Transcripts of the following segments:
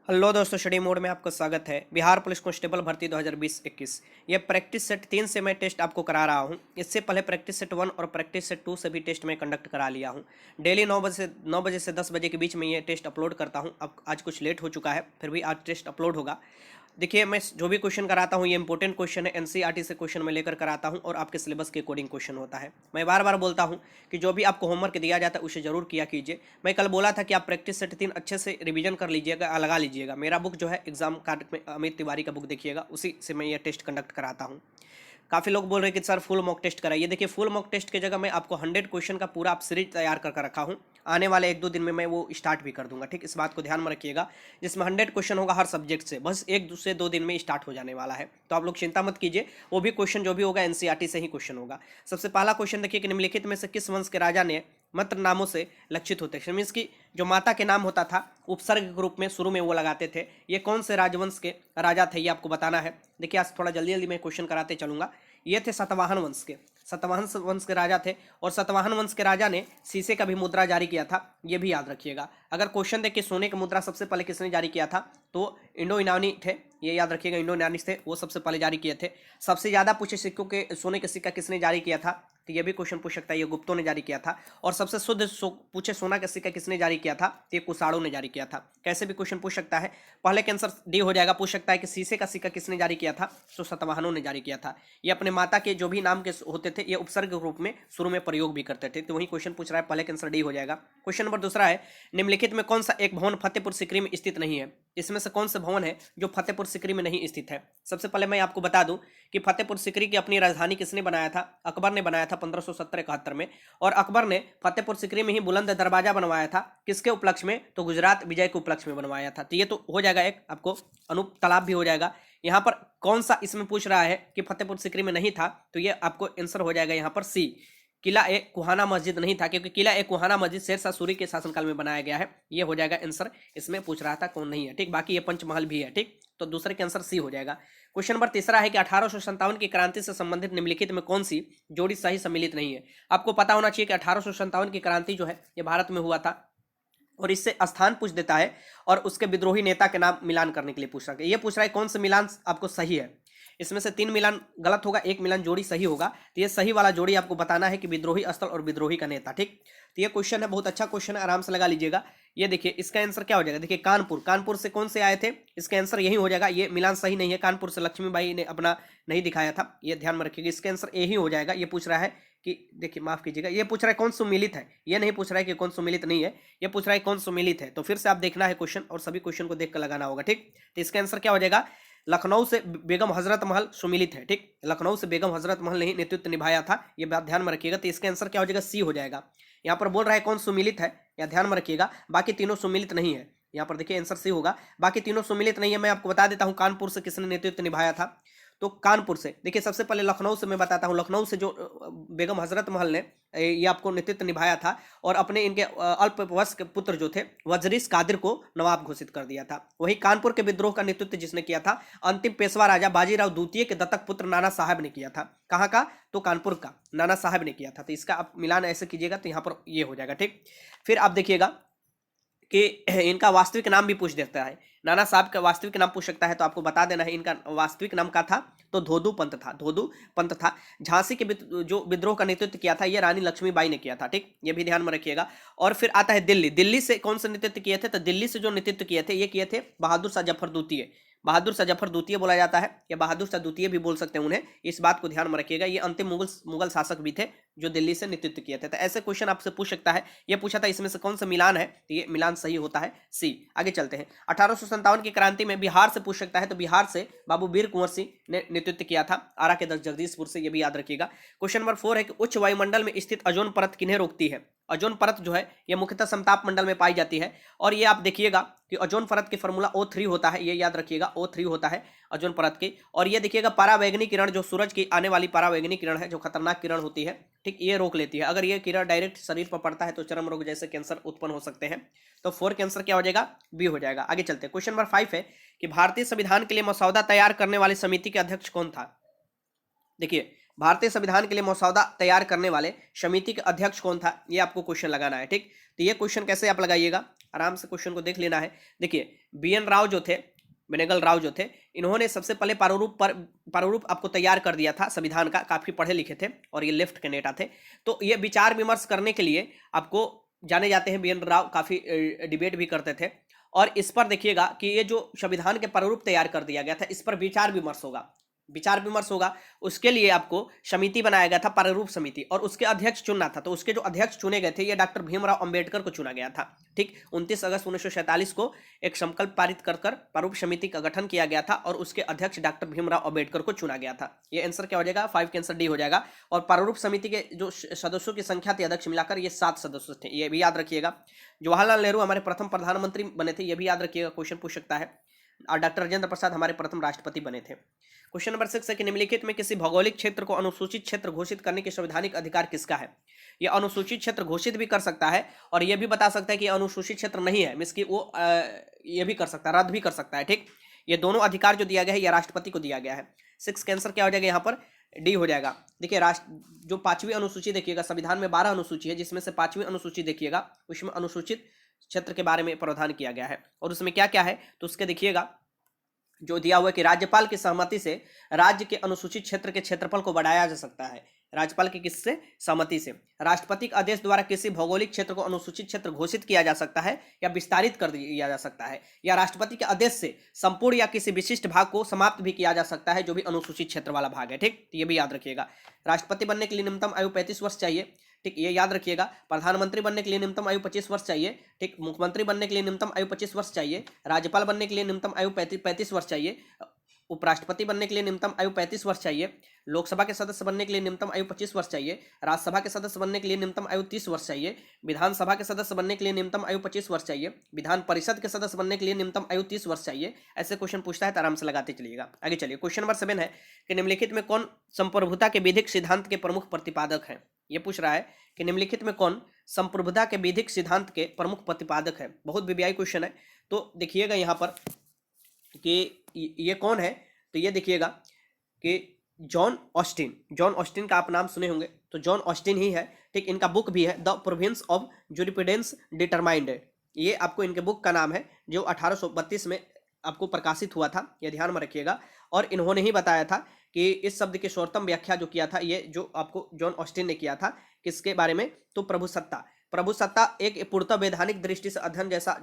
Hello दोस्तों, study mode में आपका स्वागत है। बिहार पुलिस कांस्टेबल भर्ती 2020-21 ये प्रैक्टिस सेट 3 से मैं टेस्ट आपको करा रहा हूं। इससे पहले प्रैक्टिस सेट 1 और प्रैक्टिस सेट 2 से भी टेस्ट मैं कंडक्ट करा लिया हूं। डेली 9 बजे से 10 बजे के बीच में ये टेस्ट अपलोड करता हूं। अब आज कुछ लेट हो चुका है, फिर भी आज टेस्ट अपलोड होगा। देखिए, मैं जो भी क्वेश्चन कराता हूँ ये इंपॉर्टेंट क्वेश्चन है, एनसीईआरटी से क्वेश्चन मैं लेकर कराता हूँ और आपके सिलेबस के अकॉर्डिंग क्वेश्चन होता है। मैं बार बार बोलता हूँ कि जो भी आपको होमवर्क दिया जाता है उसे जरूर किया कीजिए। मैं कल बोला था कि आप प्रैक्टिस सेट 3 अच्छे से रिवीजन कर लीजिएगा, लगा लीजिएगा। मेरा बुक जो है एग्जाम कार्ड में अमित तिवारी का बुक देखिएगा, उसी से मैं ये टेस्ट कंडक्ट कराता हूँ। काफ़ी लोग बोल रहे हैं कि सर फुल मॉक टेस्ट कराइए। देखिए, फुल मॉक टेस्ट की जगह मैं आपको 100 क्वेश्चन का पूरा आप सीरीज तैयार कर रखा हूँ। आने वाले 1-2 दिन में मैं वो स्टार्ट भी कर दूंगा, ठीक। इस बात को ध्यान में रखिएगा, जिसमें 100 क्वेश्चन होगा हर सब्जेक्ट से, बस 1 से 2 दिन में स्टार्ट हो जाने वाला है। तो आप लोग चिंता मत कीजिए, वो भी क्वेश्चन जो भी होगा एनसीईआरटी से ही क्वेश्चन होगा। सबसे पहला क्वेश्चन देखिए कि निम्नलिखित में से किस वंश के राजा ने मंत्र नामों से लक्षित होते हैं। मीन्स की जो माता के नाम होता था उपसर्ग के रूप में शुरू में वो लगाते थे, ये कौन से राजवंश के राजा थे ये आपको बताना है। देखिए, आज थोड़ा जल्दी जल्दी मैं क्वेश्चन कराते चलूंगा। ये थे सातवाहन वंश के, सातवाहन वंश के राजा थे। और सातवाहन वंश के राजा ने शीशे का भी मुद्रा जारी किया था, ये भी याद रखिएगा। अगर क्वेश्चन देखिए सोने का मुद्रा सबसे पहले किसने जारी किया था, तो इंडो ईरानी थे, ये याद रखिएगा। इंडो ईरानी थे, वो सबसे पहले जारी किए थे। सबसे ज्यादा पूछे सिक्कों के सोने का सिक्का किसने जारी किया था, तो ये भी क्वेश्चन पूछ सकता है, ये गुप्तों ने जारी किया था। और सबसे शुद्ध पूछे सोना का सिक्का किसने जारी किया था, तो ये कुषाणों ने जारी किया था। कैसे भी क्वेश्चन पूछ सकता है। पहले के आंसर डी हो जाएगा। पूछ सकता है कि शीशे का सिक्का किसने जारी किया था, तो सातवाहनों ने जारी किया था। ये अपने माता के जो भी नाम के होते थे ये उपसर्ग के रूप में शुरू में प्रयोग भी करते थे। तो वही क्वेश्चन पूछ रहा है, पहले का आंसर डी हो जाएगा। क्वेश्चन नंबर दूसरा है, निम्नलिखित में कौन सा एक भवन फतेहपुर सीकरी में स्थित नहीं है। इसमें से कौन सा भवन है जो फतेहपुर सीकरी में नहीं स्थित है। सबसे पहले मैं आपको बता दूं कि फतेहपुर सीकरी की अपनी राजधानी किसने बनाया था, अकबर ने बनाया था 1570-71 में। और अकबर ने फतेहपुर सीकरी में ही बुलंद दरवाजा बनवाया था, किसके उपलक्ष्य में, तो गुजरात विजय के उपलक्ष्य में बनवाया था। तो ये तो हो जाएगा एक आपको अनूप तालाब भी हो जाएगा। यहाँ पर कौन सा इसमें पूछ रहा है कि फतेहपुर सीकरी में नहीं था, तो ये आपको आंसर हो जाएगा यहाँ पर सी, किला ए कुहाना मस्जिद नहीं था, क्योंकि किला ए कुहाना मस्जिद शेरशाह सूरी के शासनकाल में बनाया गया है। ये हो जाएगा आंसर, इसमें पूछ रहा था कौन नहीं है, ठीक। बाकी ये पंचमहल भी है, ठीक। तो दूसरे के आंसर सी हो जाएगा। क्वेश्चन नंबर तीसरा है कि 1857 की क्रांति से संबंधित निम्नलिखित में कौन सी जोड़ी सही सम्मिलित नहीं है। आपको पता होना चाहिए कि 1857 की क्रांति जो है ये भारत में हुआ था, और इससे स्थान पूछ देता है और उसके विद्रोही नेता के नाम मिलान करने के लिए पूछ रहा है। ये पूछ रहा है कौन सा मिलान आपको सही है। इसमें से 3 मिलान गलत होगा, 1 मिलान जोड़ी सही होगा। तो ये सही वाला जोड़ी आपको बताना है कि विद्रोही स्थल और विद्रोही का नेता, ठीक। तो ये क्वेश्चन है, बहुत अच्छा क्वेश्चन है, आराम से लगा लीजिएगा। ये देखिए इसका आंसर क्या हो जाएगा। देखिए कानपुर, कानपुर से कौन से आए थे, इसका आंसर यही हो जाएगा। ये मिलान सही नहीं है, कानपुर से लक्ष्मीबाई ने अपना नहीं दिखाया था, ये ध्यान में रखिएगा। इसका आंसर यही हो जाएगा। ये पूछ रहा है कि देखिए माफ कीजिएगा, ये पूछ रहा है कौन सुमिलित है, ये नहीं पूछ रहा है कि कौन सुमिलित नहीं है, ये पूछ रहा है कौन सुमिलित है। तो फिर से आप देखना है क्वेश्चन और सभी क्वेश्चन को देख कर लगाना होगा, ठीक। तो इसका आंसर क्या हो जाएगा, लखनऊ से बेगम हजरत महल सुमिलित है, ठीक। लखनऊ से बेगम हजरत महल ने ही नेतृत्व निभाया था, ये बात ध्यान में रखिएगा। तो इसका आंसर क्या हो जाएगा, सी हो जाएगा। यहाँ पर बोल रहा है कौन सुमिलित है, या ध्यान में रखिएगा, बाकी तीनों सुमिलित नहीं है। यहाँ पर देखिए आंसर सी होगा, बाकी तीनों सुमिलित नहीं है। मैं आपको बता देता हूँ कानपुर से किसने नेतृत्व निभाया था। तो कानपुर से देखिए, सबसे पहले लखनऊ से मैं बताता हूँ। लखनऊ से जो बेगम हजरत महल ने ये आपको नेतृत्व निभाया था, और अपने इनके अल्पवयस्क पुत्र जो थे वजरीस कादिर को नवाब घोषित कर दिया था। वहीं कानपुर के विद्रोह का नेतृत्व जिसने किया था अंतिम पेशवा राजा बाजीराव द्वितीय के दत्तक पुत्र नाना साहब ने किया था। कहाँ का, तो कानपुर का नाना साहब ने किया था। तो इसका आप मिलान ऐसे कीजिएगा तो यहाँ पर ये हो जाएगा, ठीक। फिर आप देखिएगा कि इनका वास्तविक नाम भी पूछ देता है। नाना साहब का वास्तविक नाम पूछ सकता है, तो आपको बता देना है इनका वास्तविक नाम का था, तो धोदू पंत था, धोदू पंत था। झांसी के जो विद्रोह का नेतृत्व किया था ये रानी लक्ष्मीबाई ने किया था, ठीक। ये भी ध्यान में रखिएगा। और फिर आता है दिल्ली, दिल्ली से कौन से नेतृत्व किए थे, तो दिल्ली से जो नेतृत्व किए थे ये किए थे बहादुर शाह जफर द्वितीय। बहादुर शाह जफर द्वितीय बोला जाता है, या बहादुर शाह द्वितीय भी बोल सकते हैं उन्हें। इस बात को ध्यान में रखिएगा, ये अंतिम मुगल शासक भी थे जो दिल्ली से नेतृत्व किए थे। तो ऐसे क्वेश्चन आपसे पूछ सकता है। ये पूछा था इसमें से कौन सा मिलान है, तो ये मिलान सही होता है सी। आगे चलते हैं, 1857 की क्रांति में बिहार से पूछ सकता है, तो बिहार से बाबू वीर कुंवर सिंह ने नेतृत्व किया था, आरा के जगदीशपुर से, ये भी याद रखिएगा। क्वेश्चन नंबर 4 है कि उच्च वायुमंडल में स्थित ओजोन परत किन्हें रोकती है। ओजोन परत जो है ये मुख्यतः समताप मंडल में पाई जाती है। और ये आप देखिएगा कि ओजोन परत की फॉर्मूला O3 होता है, ये याद रखिएगा, O3 होता है ओजोन परत की। और ये देखिएगा परावैंगनी किरण, जो सूरज की आने वाली परावैंगनी किरण है, जो खतरनाक किरण होती है, ठीक, ये रोक लेती है। अगर ये किरण डायरेक्ट शरीर पर पड़ता है तो चर्म रोग जैसे कैंसर उत्पन्न हो सकते हैं। तो 4 कैंसर क्या हो जाएगा, बी हो जाएगा। आगे चलते हैं, क्वेश्चन नंबर 5 है कि भारतीय संविधान के लिए मसौदा तैयार करने वाली समिति के अध्यक्ष कौन था। देखिए भारतीय संविधान के लिए मसौदा तैयार करने वाले समिति के अध्यक्ष कौन था, ये आपको क्वेश्चन लगाना है। ठीक, तो ये क्वेश्चन कैसे आप लगाइएगा, आराम से क्वेश्चन को देख लेना है। देखिए BN राव जो थे, बेनेगल राव जो थे, इन्होंने सबसे पहले प्रारूप आपको तैयार कर दिया था संविधान का। काफी पढ़े लिखे थे और ये लेफ्ट के नेता थे। तो ये विचार विमर्श करने के लिए आपको जाने जाते हैं BN राव, काफी डिबेट भी करते थे। और इस पर देखिएगा कि ये जो संविधान के प्रारूप तैयार कर दिया गया था, इस पर विचार विमर्श होगा। उसके लिए आपको समिति बनाया गया था, प्रारूप समिति, और उसके अध्यक्ष चुनना था। तो उसके जो अध्यक्ष चुने गए थे, ये डॉक्टर भीमराव अंबेडकर को चुना गया था। ठीक, 29 अगस्त 1947 को एक संकल्प पारित कर प्रारूप समिति का गठन किया गया था और उसके अध्यक्ष डॉक्टर भीमराव अंबेडकर को चुना गया था। ये आंसर क्या हो जाएगा, 5 का आंसर डी हो जाएगा। और प्रारूप समिति के जो सदस्यों की संख्या थी अध्यक्ष मिलाकर, ये 7 सदस्य थे, ये भी याद रखिएगा। जवाहरलाल नेहरू हमारे प्रथम प्रधानमंत्री बने थे, ये भी याद रखिएगा, क्वेश्चन पूछ सकता है। और डॉक्टर राजेंद्र प्रसाद हमारे प्रथम राष्ट्रपति बने थे। क्वेश्चन नंबर 6 है कि निम्नलिखित में किसी भौगोलिक क्षेत्र को अनुसूचित क्षेत्र घोषित करने की संवैधानिक अधिकार किसका है। यह अनुसूचित क्षेत्र घोषित भी कर सकता है और यह भी बता सकता है कि अनुसूचित क्षेत्र नहीं है, मींस कि वो ये भी कर सकता है, रद्द भी कर सकता है। ठीक, ये दोनों अधिकार जो दिया गया है यह राष्ट्रपति को दिया गया है। 6 का आंसर क्या हो जाएगा, यहाँ पर डी हो जाएगा। देखिए जो 5वीं अनुसूची देखिएगा, संविधान में 12 अनुसूची है, जिसमें से 5वीं अनुसूची देखिएगा, उसमें अनुसूचित क्षेत्र के बारे में प्रावधान किया गया है। और उसमें क्या क्या है, तो उसके देखिएगा जो दिया हुआ है कि राज्यपाल की सहमति से राज्य के अनुसूचित क्षेत्र के क्षेत्रफल को बढ़ाया जा सकता है। राज्यपाल की किससे सहमति से। राष्ट्रपति के आदेश द्वारा किसी भौगोलिक क्षेत्र को अनुसूचित क्षेत्र घोषित किया जा सकता है या विस्तारित कर दिया जा सकता है, या राष्ट्रपति के आदेश से संपूर्ण या किसी विशिष्ट भाग को समाप्त भी किया जा सकता है, जो भी अनुसूचित क्षेत्र वाला भाग है। ठीक, तो ये भी याद रखिएगा। राष्ट्रपति बनने के लिए न्यूनतम आयु 35 वर्ष चाहिए। ठीक, ये याद रखिएगा। प्रधानमंत्री बनने के लिए न्यूनतम आयु 25 वर्ष चाहिए। ठीक, मुख्यमंत्री बनने के लिए न्यूनतम आयु 25 वर्ष चाहिए। राज्यपाल बनने के लिए न्यूनतम आयु 35 वर्ष चाहिए। उपराष्ट्रपति बनने के लिए न्यूनतम आयु 35 वर्ष चाहिए। लोकसभा के सदस्य बनने के लिए न्यूनतम आयु 25 वर्ष चाहिए। राज्यसभा के सदस्य बनने के लिए न्यूनतम आयु 30 वर्ष चाहिए। विधानसभा के सदस्य बनने के लिए न्यूनतम आयु 25 वर्ष चाहिए। विधान परिषद के सदस्य बनने के लिए न्यूनतम आयु 30 वर्ष चाहिए। ऐसे क्वेश्चन पूछता है तो आराम से लगाते चलिएगा। आगे चलिए, क्वेश्चन नंबर 7 है कि निम्नलिखित में कौन संप्रभुता के विधिक सिद्धांत के प्रमुख प्रतिपादक है। ये पूछ रहा है कि निम्नलिखित में कौन संप्रभुता के विधिक सिद्धांत के प्रमुख प्रतिपादक है। बहुत वीवीआई क्वेश्चन है, तो देखिएगा यहाँ पर कि ये कौन है। तो ये देखिएगा कि जॉन ऑस्टिन का आप नाम सुने होंगे, तो जॉन ऑस्टिन ही है। ठीक, इनका बुक भी है the province of jurisprudence determined, ये आपको इनके बुक का नाम है, जो 1832 में आपको प्रकाशित हुआ था, ये ध्यान में रखिएगा। और इन्होंने ही बताया था कि इस शब्द की सर्वोत्तम व्याख्या जो किया था, ये जो आपको जॉन ऑस्टिन ने किया था, किसके बारे में, तो प्रभुसत्ता एक पूर्णतः वैधानिक दृष्टि से अध्ययन जैसा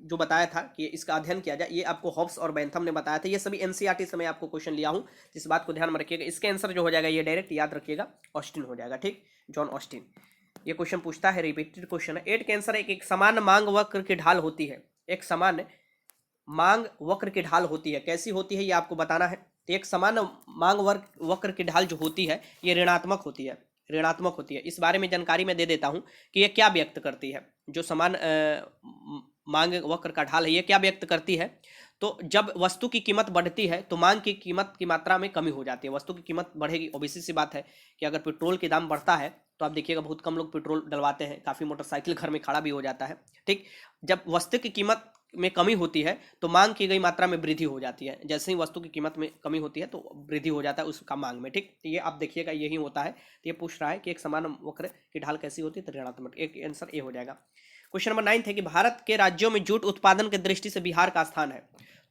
जो बताया था कि इसका अध्ययन किया जाए, ये आपको हॉब्स और बेंथम ने बताया था। ये सभी एनसीईआरटी से मैं आपको क्वेश्चन लिया हूँ, इस बात को ध्यान में रखिएगा। इसके आंसर जो हो जाएगा ये डायरेक्ट याद रखिएगा, ऑस्टिन हो जाएगा। ठीक, जॉन ऑस्टिन। ये क्वेश्चन पूछता है, रिपीटेड क्वेश्चन है। 8 का आंसर है कि एक समान मांग वक्र की ढाल होती है। एक समान मांग वक्र की ढाल होती है, कैसी होती है ये आपको बताना है। तो एक समान मांग वक्र की ढाल जो होती है ये ऋणात्मक होती है। इस बारे में जानकारी मैं दे देता हूं कि ये क्या व्यक्त करती है। जो समान मांग वक्र का ढाल है ये क्या व्यक्त करती है, तो जब वस्तु की कीमत बढ़ती है तो मांग की कीमत की मात्रा में कमी हो जाती है। वस्तु की कीमत बढ़ेगी, ओबीसी सी बात है कि अगर पेट्रोल के दाम बढ़ता है तो आप देखिएगा बहुत कम लोग पेट्रोल डलवाते हैं, काफ़ी मोटरसाइकिल घर में खड़ा भी हो जाता है। ठीक, जब वस्तु की कीमत में कमी होती है तो मांग की गई मात्रा में वृद्धि हो जाती है। जैसे ही वस्तु की कीमत में कमी होती है तो वृद्धि हो जाता है उसका मांग में। ठीक, तो ये आप देखिएगा यही होता है। तो ये पूछ रहा है कि एक समान वक्र की ढाल कैसी होती है, तो ऋणात्मक। एक आंसर ए हो जाएगा। क्वेश्चन नंबर 9 है कि भारत के राज्यों में जूट उत्पादन की दृष्टि से बिहार का स्थान है।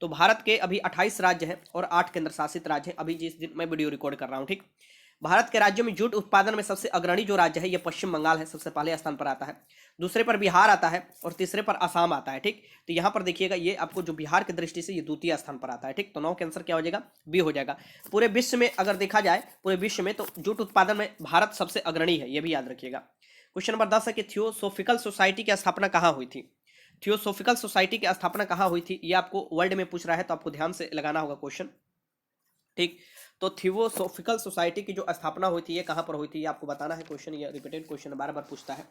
तो भारत के अभी 28 राज्य हैं और 8 केंद्र शासित राज्य हैं, अभी जिस दिन मैं वीडियो रिकॉर्ड कर रहा हूँ। ठीक, भारत के राज्यों में जूट उत्पादन में सबसे अग्रणी जो राज्य है ये पश्चिम बंगाल है, सबसे पहले स्थान पर आता है। दूसरे पर बिहार आता है और तीसरे पर असम आता है। ठीक, तो यहाँ पर देखिएगा ये आपको जो बिहार की दृष्टि से ये द्वितीय स्थान पर आता है। ठीक, तो 9 का आंसर क्या हो जाएगा, बी हो जाएगा। पूरे विश्व में अगर देखा जाए, पूरे विश्व में तो जूट उत्पादन में भारत सबसे अग्रणी है, ये भी याद रखिएगा। क्वेश्चन नंबर 10 है कि थियोसोफिकल सोसाइटी की स्थापना कहाँ हुई थी। थियोसोफिकल सोसाइटी की स्थापना कहाँ हुई थी, ये आपको वर्ल्ड में पूछ रहा है, तो आपको ध्यान से लगाना होगा क्वेश्चन। ठीक, तो थियोसोफिकल सोसाइटी की जो स्थापना हुई थी ये कहाँ पर हुई थी, ये आपको बताना है। क्वेश्चन ये रिपीटेड क्वेश्चन बार बार पूछता है,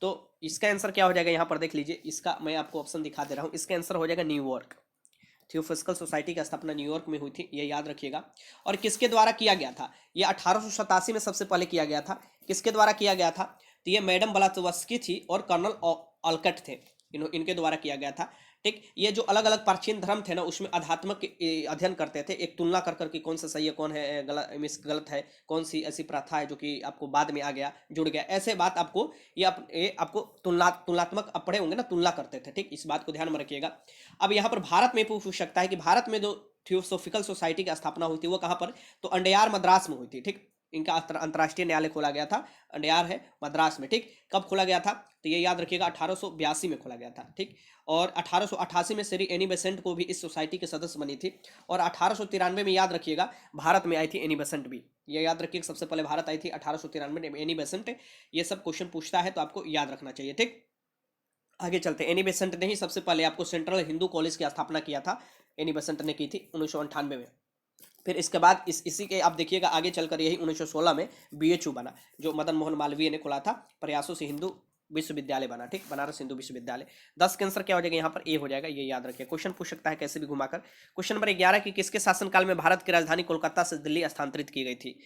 तो इसका आंसर क्या हो जाएगा, यहाँ पर देख लीजिए। इसका मैं आपको ऑप्शन दिखा दे रहा हूँ, इसका आंसर हो जाएगा न्यूयॉर्क। थियोसोफिकल सोसाइटी की स्थापना न्यूयॉर्क में हुई थी, ये याद रखिएगा। और किसके द्वारा किया गया था, ये 1887 में सबसे पहले किया गया था। किसके द्वारा किया गया था, तो ये मैडम ब्लावत्स्की थी और कर्नल ऑलकट थे, इनके द्वारा किया गया था। ठीक, ये जो अलग अलग प्राचीन धर्म थे ना उसमें आध्यात्मिक अध्ययन करते थे, एक तुलना कर करके कौन सा सही है कौन है गलत, मिस गलत है, कौन सी ऐसी प्रथा है जो कि आपको बाद में आ गया जुड़ गया, ऐसे बात आपको ये आपको तुलनात्मक आप पढ़े होंगे ना, तुलना करते थे। ठीक, इस बात को ध्यान में रखिएगा। अब यहाँ पर भारत में पूछ सकता है कि भारत में जो थियोसॉफिकल सोसाइटी की स्थापना हुई थी वो कहाँ पर, तो अंडयार मद्रास में हुई थी। ठीक, इनका अंतर्राष्ट्रीय न्यायालय खोला गया था, अंडयार है मद्रास में। ठीक, कब खोला गया था, तो ये याद रखिएगा 1882 में खोला गया था। ठीक, और 1888 में श्री एनी बेसेंट को भी इस सोसाइटी के सदस्य बनी थी, और 1893 में याद रखिएगा भारत में आई थी एनी बेसेंट भी, ये याद रखिएगा सबसे पहले भारत आई थी 1893 में एनी बेसेंट। ये सब क्वेश्चन पूछता है तो आपको याद रखना चाहिए। ठीक, आगे चलते हैं। एनी बेसेंट ने ही सबसे पहले आपको सेंट्रल हिंदू कॉलेज की स्थापना किया था, एनी बेसेंट ने की थी 1998 में। फिर इसके बाद इसी के आप देखिएगा आगे चलकर यही 1916 में बीएचयू बना, जो मदन मोहन मालवीय ने खोला था, प्रयासों से हिंदू विश्वविद्यालय बना। ठीक, बनारस हिंदू विश्वविद्यालय। 10 के आंसर क्या हो जाएगा यहाँ पर, ए हो जाएगा, ये याद रखिए। क्वेश्चन पूछ सकता है कैसे भी घुमाकर। क्वेश्चन नंबर 11 की किसके शासनकाल में भारत की राजधानी कोलकाता से दिल्ली स्थानांतरित की गई थी।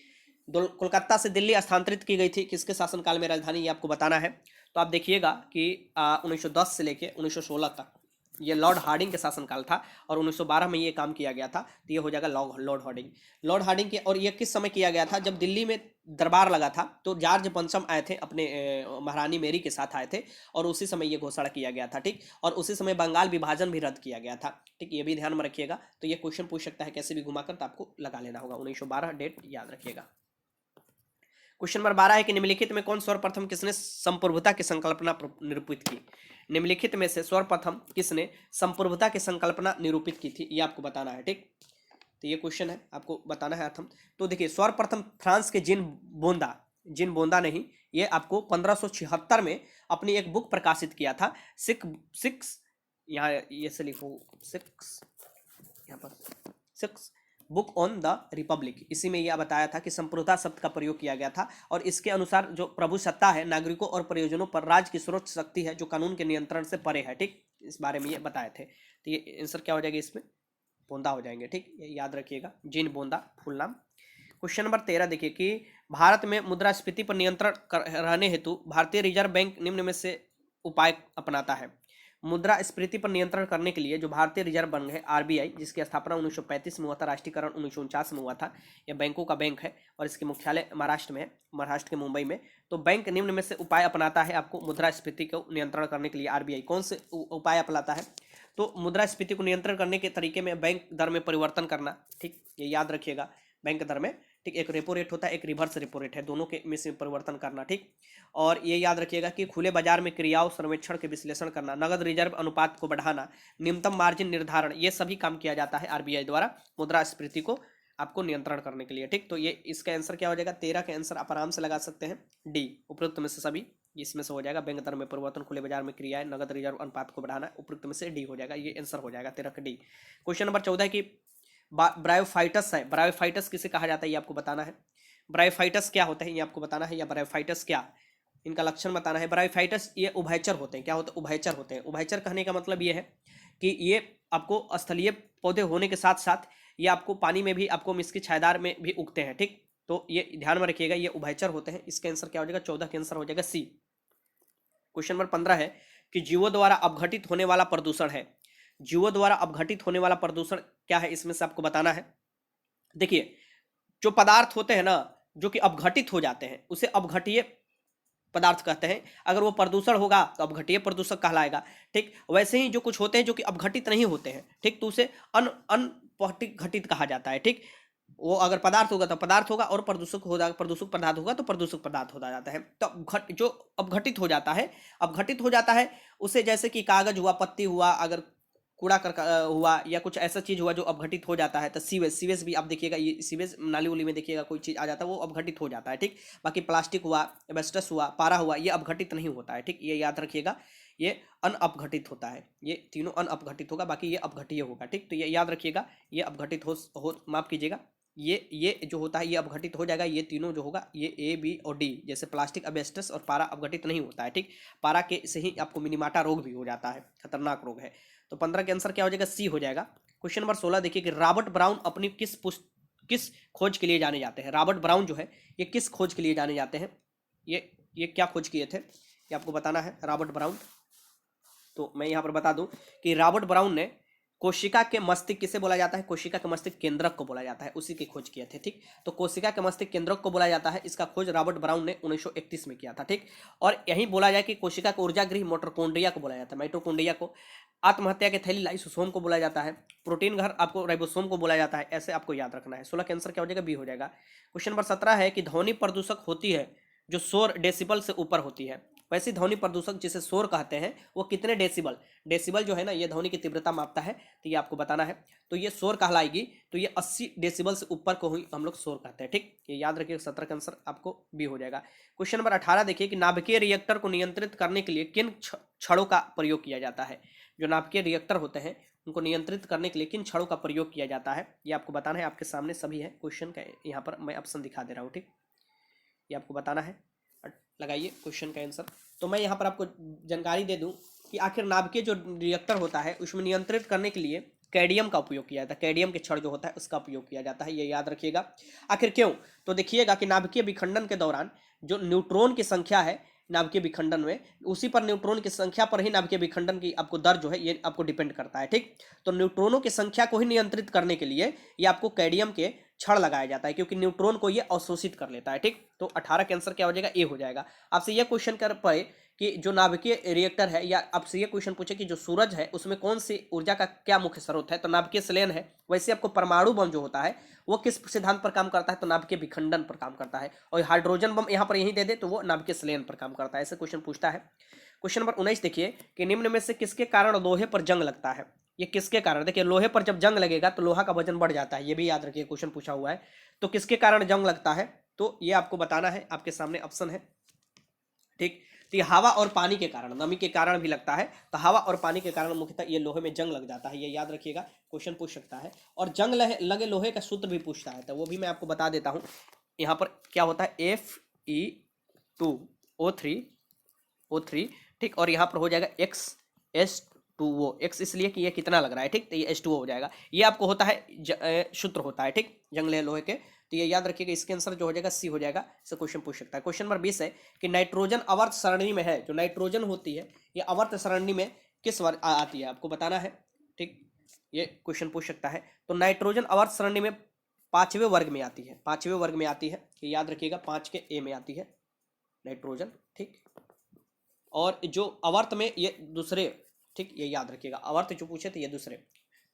कोलकाता से दिल्ली स्थानांतरित की गई थी, किसके शासनकाल में राजधानी, ये आपको बताना है। तो आप देखिएगा कि 1910 से लेके 1916 तक ये लॉर्ड हार्डिंग के शासनकाल था, और 1912 में ये काम किया गया था, तो ये हो जाएगा लॉर्ड हार्डिंग। लॉर्ड हार्डिंग के, और ये किस समय किया गया था, जब दिल्ली में दरबार लगा था, तो जॉर्ज पंचम आए थे अपने महारानी मेरी के साथ आए थे, और उसी समय ये घोषणा किया गया था। ठीक, और उसी समय बंगाल विभाजन भी रद्द किया गया था। ठीक, ये भी ध्यान में रखिएगा। तो ये क्वेश्चन पूछ सकता है कैसे भी घुमाकर, तो आपको लगा लेना होगा, 1912 डेट याद रखिएगा। क्वेश्चन नंबर 12 है कि निम्नलिखित में कौन सर्वप्रथम किसने संप्रभुता की संकल्पना निरूपित की। निम्नलिखित में से सर्वप्रथम किसने संप्रभुता की संकल्पना निरूपित की थी, ये आपको बताना है। ठीक, तो ये क्वेश्चन है, आपको बताना है अर्थम। तो देखिए सर्वप्रथम फ्रांस के जिन बोंदा ने ही ये आपको 1576 में अपनी एक बुक प्रकाशित किया था, सिक्स यहाँ ये से लिखो, सिक्स यहाँ पर six book on the Republic. इसी में यह बताया था कि संप्रभुता शब्द का प्रयोग किया गया था, और इसके अनुसार जो प्रभु सत्ता है नागरिकों और प्रयोजनों पर राज्य की सर्वोच्च शक्ति है जो कानून के नियंत्रण से परे है। ठीक, इस बारे में ये बताए थे। तो ये आंसर क्या हो जाएगा, इसमें बोंदा हो जाएंगे। ठीक, ये याद रखिएगा, जिन बोंदा फुल नाम। क्वेश्चन नंबर 13 देखिए कि भारत में मुद्रास्फीति पर नियंत्रण रहने हेतु भारतीय रिजर्व बैंक निम्न में से उपाय अपनाता है। मुद्रास्फीति पर नियंत्रण करने के लिए जो भारतीय रिजर्व बैंक है आरबीआई, जिसकी स्थापना 1935 में हुआ था, राष्ट्रीयकरण 1949 में हुआ था, यह बैंकों का बैंक है और इसके मुख्यालय महाराष्ट्र में है, महाराष्ट्र के मुंबई में। तो बैंक निम्न में से उपाय अपनाता है आपको मुद्रास्फीति को नियंत्रण करने के लिए। आरबीआई कौन से उपाय अपनाता है, तो मुद्रास्फीति को नियंत्रण करने के तरीके में बैंक दर में परिवर्तन करना। ठीक, ये याद रखिएगा, बैंक दर में। ठीक, एक रेपो रेट होता है, एक रिवर्स रेपो रेट है, दोनों के में से परिवर्तन करना। ठीक, और ये याद रखिएगा कि खुले बाजार में क्रियाओं सर्वेक्षण के विश्लेषण करना, नगद रिजर्व अनुपात को बढ़ाना, न्यूनतम मार्जिन निर्धारण, ये सभी काम किया जाता है आरबीआई द्वारा मुद्रास्फीति को आपको नियंत्रण करने के लिए। ठीक, तो ये इसका आंसर क्या हो जाएगा, 13 का आंसर आप आराम से लगा सकते हैं, डी, उपरोक्त में से सभी इसमें से हो जाएगा। बैंक दर में परिवर्तन, खुले बाजार में क्रियाएं, नगद रिजर्व अनुपात को बढ़ाना, उपरोक्त में से डी हो जाएगा, ये आंसर हो जाएगा 13 का डी। क्वेश्चन नंबर 14 की ब्रायोफाइटस है, ब्रायोफाइटस किसे कहा जाता है ये आपको बताना है। ब्रायोफाइटस क्या होता है ये आपको बताना है, या ब्रायोफाइटस क्या, इनका लक्षण बताना है। ब्रायोफाइटस ये उभयचर होते हैं, क्या होते हैं, उभयचर होते हैं। उभयचर कहने का मतलब ये है कि ये आपको स्थलीय पौधे होने के साथ साथ ये आपको पानी में भी, आपको मिसकी छायेदार में भी उगते हैं। ठीक, तो ये ध्यान में रखिएगा, ये उभयचर होते हैं। इसका आंसर क्या हो जाएगा, 14 का आंसर हो जाएगा सी। क्वेश्चन नंबर 15 है कि जीवों द्वारा अपघटित होने वाला प्रदूषण है। जीवों द्वारा अपघटित होने वाला प्रदूषण क्या है, इसमें से आपको बताना है। देखिए जो पदार्थ होते हैं ना जो कि अपघटित हो जाते हैं उसे अपघटीय पदार्थ कहते हैं। अगर वो प्रदूषण होगा तो अपघटीय प्रदूषक कहलाएगा। ठीक, वैसे ही जो कुछ होते हैं जो कि अपघटित नहीं होते हैं, ठीक, तो उसे अनघटित कहा जाता है। ठीक, वो अगर पदार्थ होगा तो पदार्थ होगा, और प्रदूषक होगा, प्रदूषक पदार्थ होगा तो प्रदूषक पदार्थ हो जाता है। तो जो अपघटित हो जाता है उसे, जैसे कि कागज हुआ, पत्ती हुआ, अगर कूड़ा हुआ, या कुछ ऐसा चीज हुआ जो अपघटित हो जाता है, तो सीवेज भी आप देखिएगा, ये सीवेज नाली उली में देखिएगा कोई चीज आ जाता है वो अपघटित हो जाता है। ठीक, बाकी प्लास्टिक हुआ, एस्बेस्टस हुआ, पारा हुआ, ये अपघटित नहीं होता है। ठीक, ये याद रखिएगा, ये अनअपघटित होता है, ये तीनों अनअपघटित होगा, बाकी ये अपघटीय होगा। ठीक, तो ये याद रखिएगा, ये अपघटित हो माफ कीजिएगा, ये जो होता है ये अपघटित हो जाएगा। ये तीनों जो होगा ये ए, बी और डी, जैसे प्लास्टिक, एस्बेस्टस और पारा अपघटित नहीं होता है। ठीक, पारा के से ही आपको मिनीमाटा रोग भी हो जाता है, खतरनाक रोग है। तो 15 के आंसर क्या हो जाएगा, सी हो जाएगा। क्वेश्चन नंबर 16 देखिए कि रॉबर्ट ब्राउन अपनी किस खोज के लिए जाने जाते हैं। रॉबर्ट ब्राउन जो है ये किस खोज के लिए जाने जाते हैं, ये क्या खोज किए थे, ये आपको बताना है। रॉबर्ट ब्राउन, तो मैं यहाँ पर बता दूं कि रॉबर्ट ब्राउन ने कोशिका के मस्तिष्क किसे बोला जाता है, कोशिका के मस्तिष्क केंद्रक को बोला जाता है, उसी की खोज किए थे। ठीक, तो कोशिका के मस्तिष्क केंद्रक को बोला जाता है, इसका खोज रॉबर्ट ब्राउन ने 1931 में किया था। ठीक, और यही बोला जाए कि कोशिका के ऊर्जा गृह मोटोकॉन्ड्रिया को बोला जाता है, माइटोकॉन्ड्रिया को, आत्महत्या के थैली लाइसोसोम को बोला जाता है, प्रोटीन घर आपको राइबोसोम को बोला जाता है। ऐसे आपको याद रखना है। 16 का आंसर क्या हो जाएगा, बी हो जाएगा। क्वेश्चन नंबर 17 है कि ध्वनि प्रदूषक होती है जो शोर डेसिबल से ऊपर होती है। वैसी ध्वनि प्रदूषक जिसे शोर कहते हैं वो कितने डेसिबल, डेसिबल जो है ना ये ध्वनि की तीव्रता मापता है, तो ये आपको बताना है। तो ये शोर कहलाएगी, तो ये 80 डेसिबल से ऊपर को ही हम लोग शोर कहते हैं। ठीक, ये याद रखिए। 17 का आंसर आपको बी हो जाएगा। क्वेश्चन नंबर 18 देखिए कि नाभिकीय रिएक्टर को नियंत्रित करने के लिए किन छड़ों का प्रयोग किया जाता है। जो नाभिकीय रिएक्टर होते हैं उनको नियंत्रित करने के लिए किन छड़ों का प्रयोग किया जाता है, ये आपको बताना है। आपके सामने सभी है क्वेश्चन का, यहाँ पर मैं ऑप्शन दिखा दे रहा हूँ। ठीक, ये आपको बताना है, लगाइए क्वेश्चन का आंसर। तो मैं यहाँ पर आपको जानकारी दे दूं कि आखिर नाभिकीय जो रिएक्टर होता है उसमें नियंत्रित करने के लिए कैडियम का उपयोग किया जाता है, कैडियम के छड़ जो होता है उसका उपयोग किया जाता है, ये याद रखिएगा। आखिर क्यों, तो देखिएगा कि नाभिकीय विखंडन के दौरान जो न्यूट्रॉन की संख्या है नाभिकीय विखंडन में, उसी पर न्यूट्रॉन की संख्या पर ही नाभिकीय विखंडन की आपको दर जो है ये आपको डिपेंड करता है। ठीक, तो न्यूट्रॉनों की संख्या को ही नियंत्रित करने के लिए ये आपको कैडियम के छड़ लगाया जाता है, क्योंकि न्यूट्रॉन को ये अवशोषित कर लेता है। ठीक, तो 18 का आंसर क्या हो जाएगा, ए हो जाएगा। आपसे ये क्वेश्चन कर पाए कि जो नाभिकीय रिएक्टर है, या आपसे ये क्वेश्चन पूछे कि जो सूरज है उसमें कौन सी ऊर्जा का क्या मुख्य स्रोत है, तो नाभिकीय संलयन है। वैसे आपको परमाणु बम जो होता है वो किस सिद्धांत पर काम करता है, तो नाभिकीय विखंडन पर काम करता है। और हाइड्रोजन बम यहाँ पर यही दे दे तो वो नाभिकीय संलयन पर काम करता है। ऐसे क्वेश्चन पूछता है। क्वेश्चन नंबर 19 देखिए कि निम्न में से किसके कारण लोहे पर जंग लगता है। ये किसके कारण, देखिए लोहे पर जब जंग लगेगा तो लोहा का वजन बढ़ जाता है, ये भी याद रखिए, क्वेश्चन पूछा हुआ है। तो किसके कारण जंग लगता है, तो ये आपको बताना है। आपके सामने ऑप्शन है। ठीक, तो ये हवा और पानी के कारण, नमी के कारण भी लगता है, तो हवा और पानी के कारण मुख्यतः ये लोहे में जंग लग जाता है, ये याद रखिएगा, क्वेश्चन पूछ सकता है। और जंग लगे लोहे का सूत्र भी पूछता है, तो वो भी मैं आपको बता देता हूँ। यहाँ पर क्या होता है, Fe2O3, ठीक, और यहाँ पर हो जाएगा XH2O, X इसलिए कि ये कितना लग रहा है। ठीक, तो ये H2O हो जाएगा। ये आपको होता है सूत्र होता है। ठीक, जंग लगे लोहे के, तो ये याद रखिएगा। इसके आंसर जो हो जाएगा सी हो जाएगा। इससे क्वेश्चन पूछ सकता है। क्वेश्चन नंबर 20 है कि नाइट्रोजन आवर्त सरणी में है, जो नाइट्रोजन होती है ये आवर्त सरणी में किस वर्ग आती है, आपको बताना है। ठीक, ये क्वेश्चन पूछ सकता है। तो नाइट्रोजन आवर्त सरणी में 5वें वर्ग में आती है, 5वें वर्ग में आती है, ये याद रखिएगा, 5 के ए में आती है नाइट्रोजन। ठीक, और जो आवर्त में ये दूसरे, ठीक, ये याद रखिएगा, आवर्त जो पूछे थे ये दूसरे,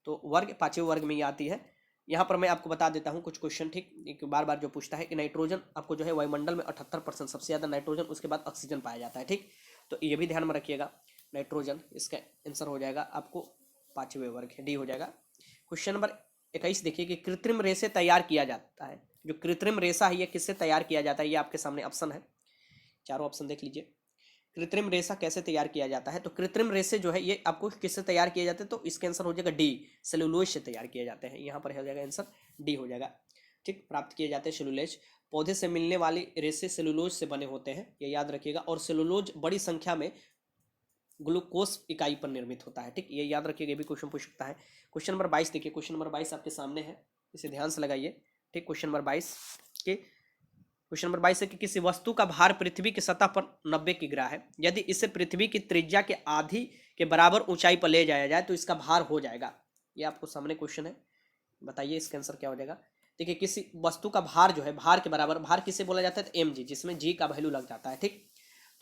तो वर्ग 5वें वर्ग में ये आती है। यहाँ पर मैं आपको बता देता हूँ कुछ क्वेश्चन। ठीक, एक बार बार जो पूछता है कि नाइट्रोजन आपको जो है वायुमंडल में 78% सबसे ज़्यादा नाइट्रोजन, उसके बाद ऑक्सीजन पाया जाता है। ठीक, तो ये भी ध्यान में रखिएगा। नाइट्रोजन इसका आंसर हो जाएगा आपको 5वें वर्ग है, डी हो जाएगा। क्वेश्चन नंबर 21 देखिए कि कृत्रिम रेशे तैयार किया जाता है, जो कृत्रिम रेशा है ये किससे तैयार किया जाता है, ये आपके सामने ऑप्शन है, चारों ऑप्शन देख लीजिए। कृत्रिम रेशा कैसे तैयार किया जाता है, तो कृत्रिम रेशे जो है ये आपको किससे तैयार किए जाते हैं, तो इसका आंसर हो जाएगा डी, सेलुलोज से तैयार किए जाते हैं। यहाँ पर हो जाएगा आंसर डी हो जाएगा। ठीक, प्राप्त किए जाते हैं सेलुलोज, पौधे से मिलने वाली रेशे सेलुलोज से बने होते हैं, ये याद रखिएगा। और सेलुलोज बड़ी संख्या में ग्लूकोज इकाई पर निर्मित होता है। ठीक, ये याद रखिएगा, ये भी क्वेश्चन पूछ सकता है। क्वेश्चन नंबर 22 देखिए, क्वेश्चन नंबर 22 आपके सामने है, इसे ध्यान से लगाइए। ठीक, क्वेश्चन नंबर 22 के क्वेश्चन नंबर 22 है कि किसी वस्तु का भार पृथ्वी की सतह पर 90 किग्रा है, यदि इसे पृथ्वी की त्रिज्या के आधी के बराबर ऊंचाई पर ले जाया जाए तो इसका भार हो जाएगा। ये आपको सामने क्वेश्चन है, बताइए इसका आंसर क्या हो जाएगा। देखिए किसी वस्तु का भार जो है, भार के बराबर, भार किसे बोला जाता है, तो mg, जिसमें g का वैल्यू लग जाता है। ठीक,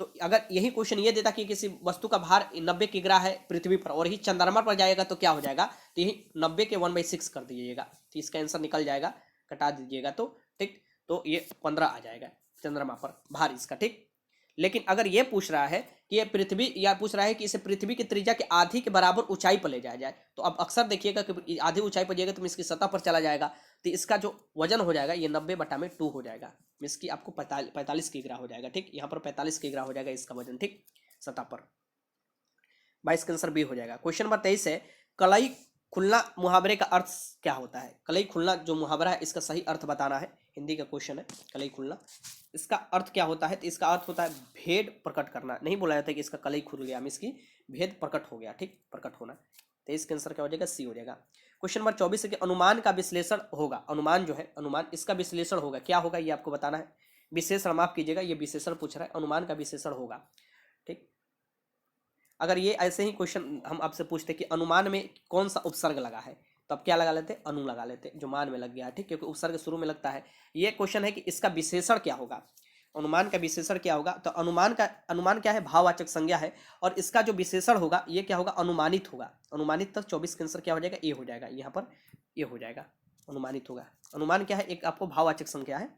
तो अगर यही क्वेश्चन ये देता कि किसी वस्तु का भार 90 किग्रा है पृथ्वी पर और ही चंद्रमा पर जाएगा तो क्या हो जाएगा, तो यही 90 के 1/6 कर दीजिएगा, तो इसका आंसर निकल जाएगा, कटा दीजिएगा तो। ठीक, तो ये 15 आ जाएगा चंद्रमा पर भार इसका। ठीक, लेकिन अगर ये पूछ रहा है कि ये पृथ्वी, या पूछ रहा है कि इसे पृथ्वी की त्रिज्या के आधी के बराबर ऊंचाई पर ले जाया जाए, तो अब अक्सर देखिएगा कि आधी ऊंचाई पर जाएगा तो इसकी सतह पर चला जाएगा, तो इसका जो वजन हो जाएगा ये 90/2 हो जाएगा, इसकी आपको 45 किग्रा हो जाएगा। ठीक, यहाँ पर 45 किग्रा हो जाएगा इसका वजन। ठीक, सतह पर। 22 का आंसर बी हो जाएगा। क्वेश्चन नंबर 23 है कलई खुलना मुहावरे का अर्थ क्या होता है। कलई खुलना जो मुहावरा है इसका सही अर्थ बताना है, हिंदी का क्वेश्चन है। कलई खुलना इसका अर्थ क्या होता है, तो इसका अर्थ होता है भेद प्रकट करना। नहीं बोला जाता कि इसका कलई खुल गया, हम इसकी भेद प्रकट हो गया। ठीक, प्रकट होना, तो इसका आंसर क्या हो जाएगा, सी हो जाएगा। क्वेश्चन नंबर 24 है कि अनुमान का विश्लेषण होगा, अनुमान जो है, अनुमान इसका विश्लेषण होगा, क्या होगा ये आपको बताना है। विशेषण माफ कीजिएगा, ये विशेषण पूछ रहा है, अनुमान का विशेषण होगा। ठीक, अगर ये ऐसे ही क्वेश्चन हम आपसे पूछते कि अनुमान में कौन सा उपसर्ग लगा है, तो अब क्या लगा लेते, अनु लगा लेते, जो मान में लग गया, ठीक, क्योंकि उपसर्ग शुरू में लगता है। ये क्वेश्चन है कि इसका विशेषण क्या होगा, अनुमान का विशेषण क्या होगा, तो अनुमान क्या है, भाववाचक संज्ञा है, और इसका जो विशेषण होगा ये क्या होगा, अनुमानित होगा। अनुमानित तक 24 का आंसर क्या हो जाएगा, ए हो जाएगा, यहाँ पर ये हो जाएगा, अनुमानित होगा। अनुमान क्या है, एक आपको भाववाचक संज्ञा है।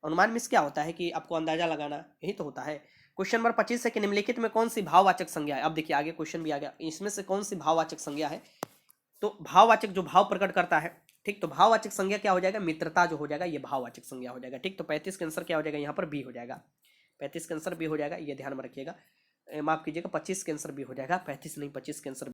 अनुमान मीन्स क्या होता है कि आपको अंदाजा लगाना, यही तो होता है। क्वेश्चन नंबर 25 है कि निम्नलिखित में कौन सी भाववाचक संज्ञा है। अब देखिए आगे क्वेश्चन भी आ गया, इसमें से कौन सी भाववाचक संज्ञा है, तो भाववाचक जो भाव प्रकट करता है, ठीक, तो भाववाचक संज्ञा क्या हो जाएगा, मित्रता जो हो जाएगा ये भाववाचक संज्ञा हो जाएगा, ठीक। तो 35 का आंसर क्या हो जाएगा, यहाँ पर बी हो जाएगा, 35 का आंसर बी हो जाएगा, ये ध्यान में रखिएगा, माफ कीजिएगा 25 का आंसर बी हो जाएगा, 35 नहीं 25 का आंसर